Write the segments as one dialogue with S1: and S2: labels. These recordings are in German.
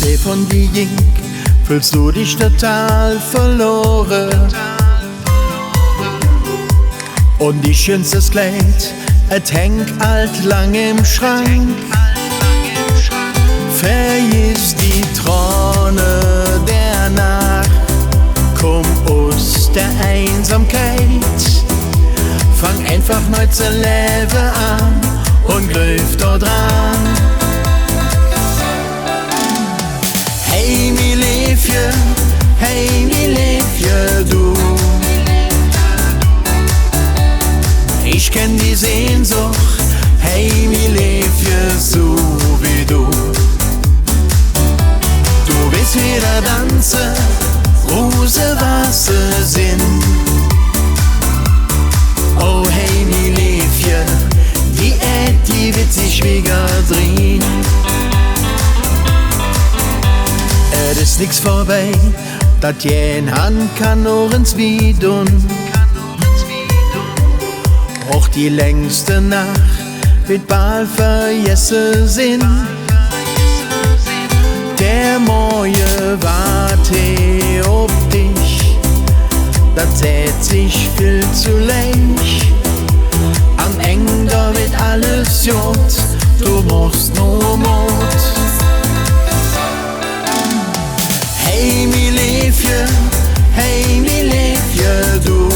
S1: See von die Jink fühlst du dich total verloren. Und die schönste Kleid, et hängt alt lang im Schrank. Vergiss die Träne der Nacht, komm aus der Einsamkeit. Fang einfach neu zu leben an und läuft dort dran. Hey, mi Liefje, hey, mi Liefje, du. Ich kenn die Sehnsucht, hey, mi Liefje, so wie du. Du willst wieder tanzen, Rose, Wasser, Sinn. Oh, hey, mi Liefje, die wird sich wieder drehen. Es ist nix vorbei, dat jen Hand kann nur ins Wiedun. Auch die längste Nacht wird bald vergessen sein. Der Morgen warte auf dich, das zählt sich viel zu leicht. Am Ende wird alles gut, du musst nur Mut. Hey, mi Liefje, hey, mi Liefje, du.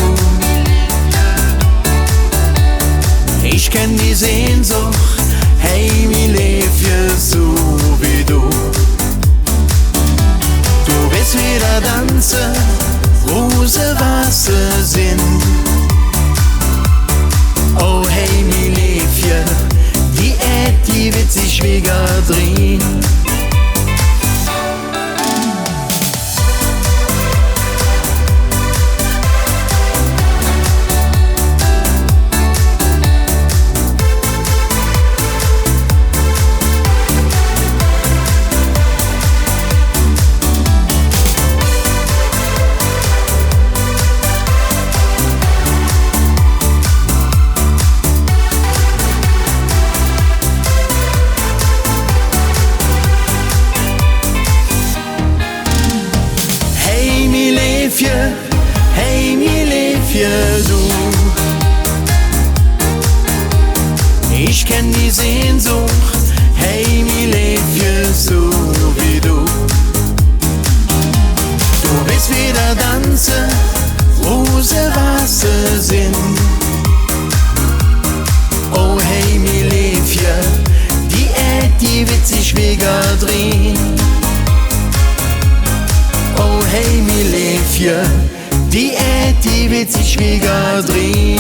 S1: Ich kenn die Sehnsucht, hey, mi Liefje, so wie du. Du willst wieder tanzen, Rose, Wasser, Sinn. Oh, hey, mi Liefje, die wird sich wieder drehen. Hey, mi Liefje, du. Ich kenn die Sehnsucht, hey, mi Liefje, so wie du. Du willst wieder tanzen, Rose, Wasser, Sinn. Oh, hey, mi Liefje, die wird sich wieder drehen. Oh, hey, mi Liefje, die wird sich wieder drehen.